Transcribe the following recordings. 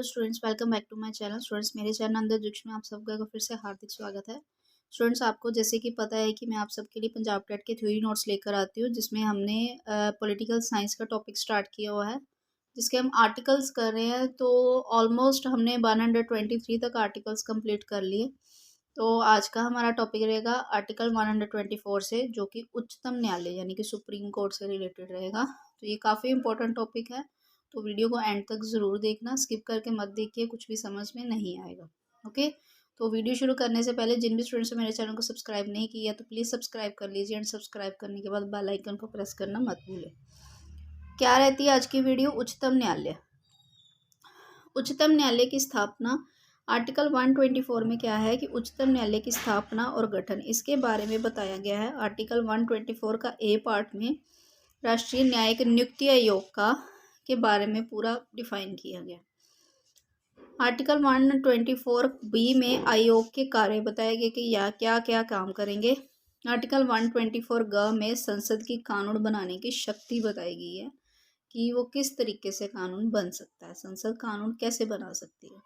Students, welcome back to my channel. Students, मेरे channel अंदर दीक्ष में आप सबका फिर से हार्दिक स्वागत है। स्टूडेंट्स, आपको जैसे कि पता है कि मैं आप सबके लिए पंजाब टेट के थ्योरी नोट्स लेकर आती हूँ, जिसमें हमने पॉलिटिकल साइंस का टॉपिक स्टार्ट किया हुआ है, जिसके हम आर्टिकल्स कर रहे हैं। तो ऑलमोस्ट हमने 123 तक आर्टिकल्स कंप्लीट कर लिए। तो आज का हमारा टॉपिक रहेगा आर्टिकल 124 से, जो कि उच्चतम न्यायालय यानी कि सुप्रीम कोर्ट से रिलेटेड रहेगा। तो ये काफ़ी इंपॉर्टेंट टॉपिक है, तो वीडियो को एंड तक ज़रूर देखना, स्किप करके मत देखिए, कुछ भी समझ में नहीं आएगा। ओके, तो वीडियो शुरू करने से पहले जिन भी स्टूडेंट्स ने मेरे चैनल को सब्सक्राइब नहीं किया तो प्लीज़ सब्सक्राइब कर लीजिए, एंड सब्सक्राइब करने के बाद बेल आइकन को प्रेस करना मत भूलें। क्या रहती है आज की वीडियो? उच्चतम न्यायालय। उच्चतम न्यायालय की स्थापना आर्टिकल 124 में क्या है कि उच्चतम न्यायालय की स्थापना और गठन, इसके बारे में बताया गया है। आर्टिकल 124 का ए पार्ट में राष्ट्रीय न्यायिक नियुक्ति आयोग का के बारे में पूरा डिफाइन किया गया। आर्टिकल 124 बी में आयोग के कार्य बताए गए कि या क्या क्या काम करेंगे। आर्टिकल 124 ग में संसद की कानून बनाने की शक्ति बताई गई है कि वो किस तरीके से कानून बन सकता है, संसद कानून कैसे बना सकती है,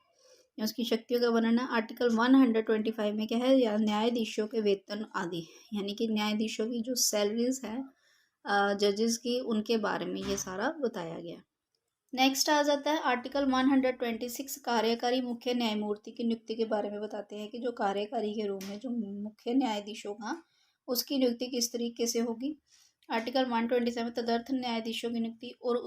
या उसकी शक्तियों का वर्णन है। आर्टिकल 125 में क्या है, या न्यायाधीशों के वेतन आदि, यानी कि न्यायाधीशों की जो सैलरीज है जजेस की, उनके बारे में ये सारा बताया गया। नेक्स्ट आ जाता है आर्टिकल 126 कार्यकारी मुख्य न्यायमूर्ति की नियुक्ति के बारे में बताते हैं कि जो कार्यकारी के रूप में जो मुख्य न्यायाधीशों का, उसकी नियुक्ति किस तरीके से होगी। आर्टिकल 127 तदर्थ न्यायाधीशों की नियुक्ति, और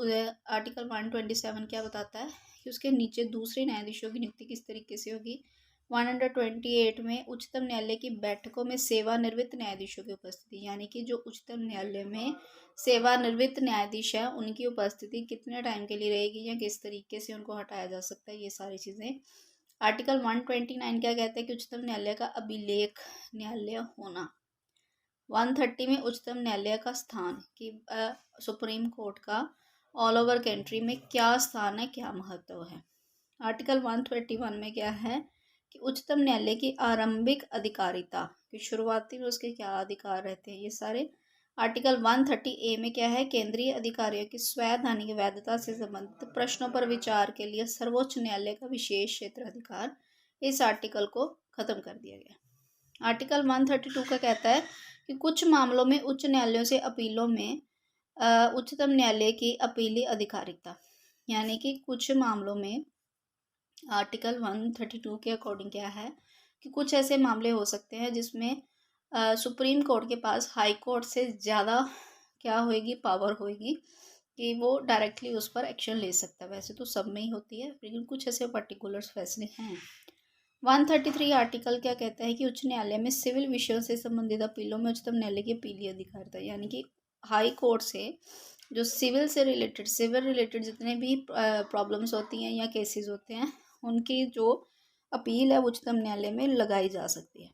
आर्टिकल 127 क्या बताता है कि उसके नीचे दूसरे न्यायाधीशों की नियुक्ति किस तरीके से होगी। 128 में उच्चतम न्यायालय की बैठकों में सेवानिवृत्त न्यायाधीशों की उपस्थिति, यानी कि जो उच्चतम न्यायालय में सेवानिवृत्त न्यायाधीश है उनकी उपस्थिति कितने टाइम के लिए रहेगी, या किस तरीके से उनको हटाया जा सकता है, ये सारी चीज़ें। आर्टिकल 129 क्या कहता है कि उच्चतम न्यायालय का अभिलेख न्यायालय होना। 130 में उच्चतम न्यायालय का स्थान कि सुप्रीम कोर्ट का ऑल ओवर कंट्री में क्या स्थान है, क्या महत्व है। आर्टिकल 131 में क्या है कि उच्चतम न्यायालय की आरंभिक अधिकारिता कि शुरुआती में उसके क्या अधिकार रहते हैं, ये सारे। आर्टिकल 130 ए में क्या है, केंद्रीय अधिकारियों की स्वैधानिक वैधता से संबंधित प्रश्नों पर विचार के लिए सर्वोच्च न्यायालय का विशेष क्षेत्र अधिकार। इस आर्टिकल को खत्म कर दिया गया। आर्टिकल 132 का कहता है कि कुछ मामलों में उच्च न्यायालयों से अपीलों में उच्चतम न्यायालय की अपीली अधिकारिता, यानी कि कुछ मामलों में आर्टिकल 132 के अकॉर्डिंग क्या है कि कुछ ऐसे मामले हो सकते हैं जिसमें सुप्रीम कोर्ट के पास हाई कोर्ट से ज़्यादा क्या होएगी, पावर होएगी कि वो डायरेक्टली उस पर एक्शन ले सकता है। वैसे तो सब में ही होती है, लेकिन कुछ ऐसे पर्टिकुलर्स फैसले हैं। 133 आर्टिकल क्या कहता है कि उच्च न्यायालय में सिविल विषयों से संबंधित अपीलों में उच्चतम न्यायालय की अपीली अधिकारिता, यानी कि हाई कोर्ट से जो सिविल रिलेटेड जितने भी प्रॉब्लम्स होती हैं या केसेस होते हैं, उनकी जो अपील है उच्चतम न्यायालय में लगाई जा सकती है।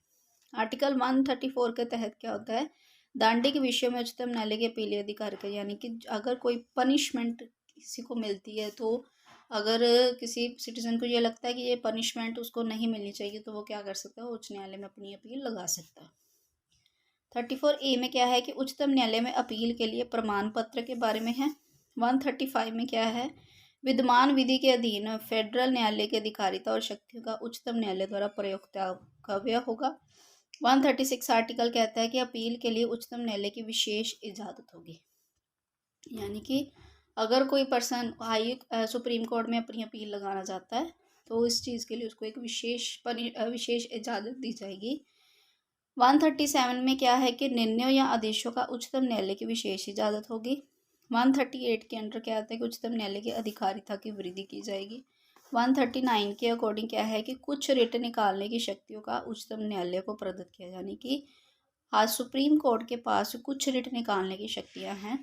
आर्टिकल 134 के तहत क्या होता है, दांडिक विषयों में उच्चतम न्यायालय की अपीली अधिकारिता, यानी कि अगर कोई पनिशमेंट किसी को मिलती है, तो अगर किसी सिटीजन को ये लगता है कि ये पनिशमेंट उसको नहीं मिलनी चाहिए, तो वो क्या कर सकता है, उच्च न्यायालय में अपनी अपील लगा सकता है। 34 ए में क्या है कि उच्चतम न्यायालय में अपील के लिए प्रमाण पत्र के बारे में है। 135 में क्या है, विद्यमान विधि के अधीन फेडरल न्यायालय की अधिकारिता और शक्तियों का उच्चतम न्यायालय द्वारा प्रयोक्तव्य होगा। 136 आर्टिकल कहता है कि अपील के लिए उच्चतम न्यायालय की विशेष इजाज़त होगी, यानी कि अगर कोई पर्सन सुप्रीम कोर्ट में अपनी अपील लगाना चाहता है, तो इस चीज़ के लिए उसको एक विशेष इजाज़त दी जाएगी। 137 में क्या है कि निर्णयों या आदेशों का उच्चतम न्यायालय की विशेष इजाज़त होगी। 138 के अंडर क्या आता है कि उच्चतम न्यायालय की अधिकारिता की वृद्धि की जाएगी। 139 के अकॉर्डिंग क्या है कि कुछ रिट निकालने की शक्तियों का उच्चतम न्यायालय को प्रदत्त किया, यानी कि आज सुप्रीम कोर्ट के पास कुछ रिट निकालने की शक्तियाँ हैं,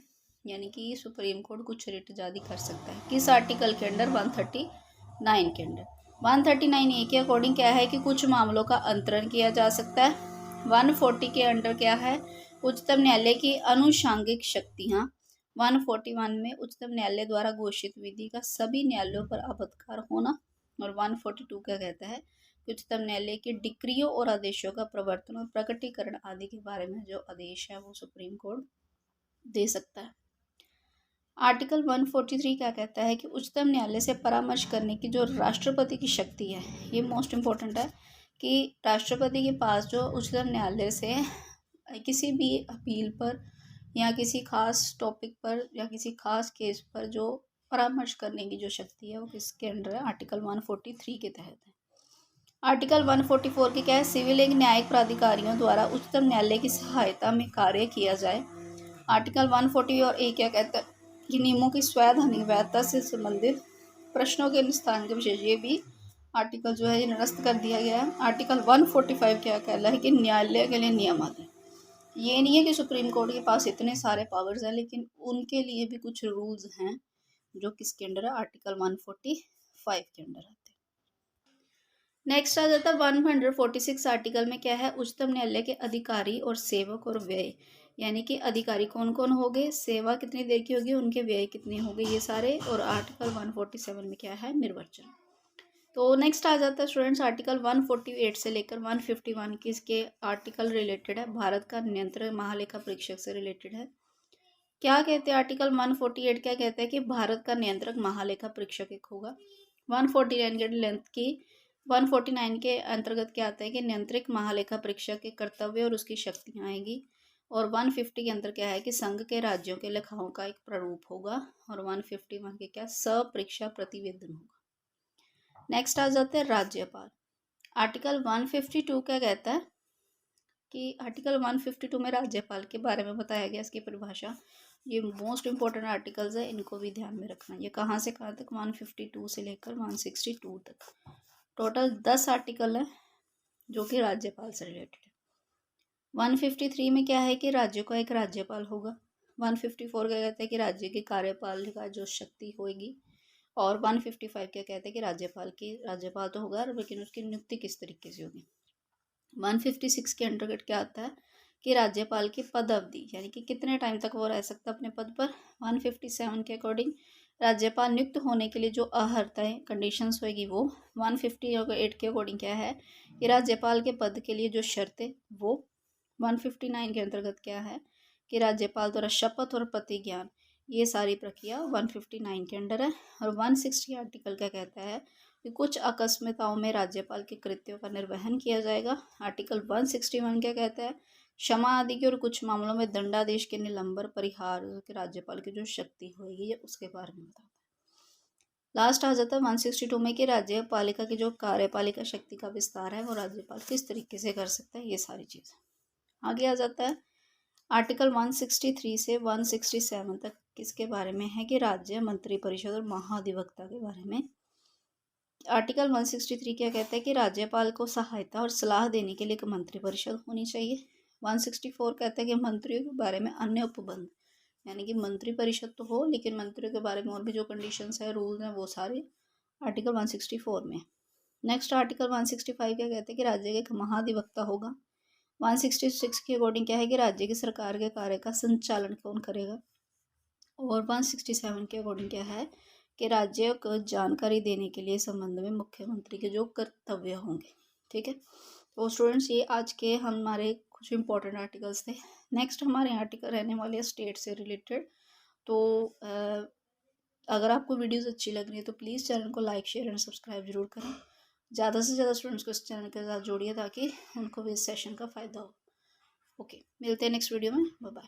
यानी कि सुप्रीम कोर्ट कुछ रिट जारी कर सकता है। किस आर्टिकल के अंडर? 139 के अंडर। 139 ए के अकॉर्डिंग क्या है कि कुछ मामलों का अंतरण किया जा सकता है। 140 के अंडर क्या है, उच्चतम न्यायालय की अनुषांगिक शक्तियाँ। 141 में उच्चतम न्यायालय द्वारा घोषित विधि का सभी न्यायालयों पर अपअधिकार होना। और 142 क्या कहता है कि उच्चतम न्यायालय के डिक्रियों और आदेशों का प्रवर्तन और प्रकटीकरण आदि के बारे में जो आदेश है वो सुप्रीम कोर्ट दे सकता है। आर्टिकल 143 क्या कहता है कि उच्चतम न्यायालय से परामर्श करने की जो राष्ट्रपति की शक्ति है, ये मोस्ट इम्पोर्टेंट है कि राष्ट्रपति के पास जो उच्चतम न्यायालय से किसी भी अपील पर या किसी खास टॉपिक पर या किसी खास केस पर जो परामर्श करने की जो शक्ति है वो किसके अंडर है, आर्टिकल 143 के तहत है। आर्टिकल 144 के क्या है, सिविल एवं न्यायिक प्राधिकारियों द्वारा उच्चतम न्यायालय की सहायता में कार्य किया जाए। आर्टिकल 140 और ए क्या कहता है कि नियमों की स्वैधानिक वैधता से संबंधित प्रश्नों के निस्तारण के विशेष, ये भी आर्टिकल जो है ये निरस्त कर दिया गया है। आर्टिकल 145 क्या कहता है कि न्यायालय के लिए नियम आते हैं। ये नहीं है कि सुप्रीम कोर्ट के पास इतने सारे पावर्स हैं, लेकिन उनके लिए भी कुछ रूल्स हैं जो किसके अंडर है, आर्टिकल 145 के अंडर आते हैं। नेक्स्ट आ जाता है 146 आर्टिकल में क्या है, उच्चतम न्यायालय के अधिकारी और सेवक और व्यय, यानी कि अधिकारी कौन कौन होंगे, सेवा कितनी देर की होगी, उनके व्यय कितने होंगे, ये सारे। और आर्टिकल 147 में क्या है, निर्वाचन। तो नेक्स्ट आ जाता है स्टूडेंट्स आर्टिकल 148 से लेकर 151 किसके आर्टिकल रिलेटेड है, भारत का नियंत्रक महालेखा परीक्षक से रिलेटेड है। क्या कहते हैं आर्टिकल 148 क्या कहते हैं कि भारत का नियंत्रक महालेखा परीक्षक एक होगा। 149 के लेंथ की 149 के अंतर्गत क्या आता है कि नियंत्रक महालेखा परीक्षक के कर्तव्य और उसकी शक्तियाँ आएगी। और 150 के अंदर क्या है कि संघ के राज्यों के लेखाओं का एक प्रारूप होगा। और 151 के क्या, सपरीक्षा प्रतिवेदन होगा। नेक्स्ट आ जाते हैं राज्यपाल। आर्टिकल 152 क्या कहता है कि आर्टिकल 152 में राज्यपाल के बारे में बताया गया, इसकी परिभाषा। ये मोस्ट इंपॉर्टेंट आर्टिकल्स है, इनको भी ध्यान में रखना। ये कहाँ से कहाँ तक, 152 से लेकर 162 तक, टोटल 10 आर्टिकल है जो कि राज्यपाल से रिलेटेड है। 153 में क्या है कि राज्य का एक राज्यपाल होगा। 154 क्या कहते हैं कि राज्य की कार्यपालिका जो शक्ति होगी। और 155 क्या कहते हैं कि राज्यपाल तो होगा, लेकिन उसकी नियुक्ति किस तरीके से होगी। 156 के अंतर्गत क्या आता है कि राज्यपाल की पद अवधि, यानी कि कितने टाइम तक वो रह सकता है अपने पद पर। 157 के अकॉर्डिंग राज्यपाल नियुक्त होने के लिए जो अहर्ताएँ कंडीशंस होगी वो। 158 के अकॉर्डिंग क्या है कि राज्यपाल के पद के लिए जो शर्तें वो। 159 के अंतर्गत क्या है कि राज्यपाल द्वारा शपथ और प्रतिज्ञान, ये सारी प्रक्रिया 159 के अंडर है। और 160 आर्टिकल क्या कहता है कि कुछ अकस्मिकताओं में राज्यपाल के कृत्यों का निर्वहन किया जाएगा। आर्टिकल 161 क्या कहता है, क्षमा आदि के और कुछ मामलों में दंडादेश के निलंबन परिहार के राज्यपाल की जो शक्ति होगी ये उसके बारे में बताता है। लास्ट आ जाता है 162 में कि राज्यपालिका की जो कार्यपालिका शक्ति का विस्तार है वो राज्यपाल किस तरीके से कर सकता है, ये सारी चीज़ें। आगे आ जाता है आर्टिकल 163 से 167 तक, किसके बारे में है कि राज्य मंत्रिपरिषद और महाधिवक्ता के बारे में। आर्टिकल 163 क्या कहता है कि राज्यपाल को सहायता और सलाह देने के लिए एक मंत्रिपरिषद होनी चाहिए। 164 कहता है कि मंत्रियों के बारे में अन्य उपबंध, यानी कि मंत्रिपरिषद तो हो लेकिन मंत्रियों के बारे में और भी जो कंडीशंस है, रूल्स हैं, वो सारे आर्टिकल 164 में। नेक्स्ट आर्टिकल 165 क्या कहते हैं कि राज्य का एक महाधिवक्ता होगा। 166 के अकॉर्डिंग क्या है कि राज्य की सरकार के कार्य का संचालन कौन करेगा। और 167 के अकॉर्डिंग क्या है कि राज्य को जानकारी देने के लिए संबंध में मुख्यमंत्री के जो कर्तव्य होंगे। ठीक है, तो स्टूडेंट्स ये आज के हमारे कुछ इंपॉर्टेंट आर्टिकल्स थे। नेक्स्ट हमारे आर्टिकल रहने वाले हैं स्टेट से रिलेटेड। तो अगर आपको वीडियोस अच्छी लग रही है तो प्लीज़ चैनल को लाइक, शेयर एंड सब्सक्राइब जरूर करें। ज़्यादा से ज़्यादा स्टूडेंट्स को इस चैनल के साथ जोड़िए ताकि उनको भी इस सेशन का फ़ायदा हो। ओके, मिलते हैं नेक्स्ट वीडियो में। Bye bye.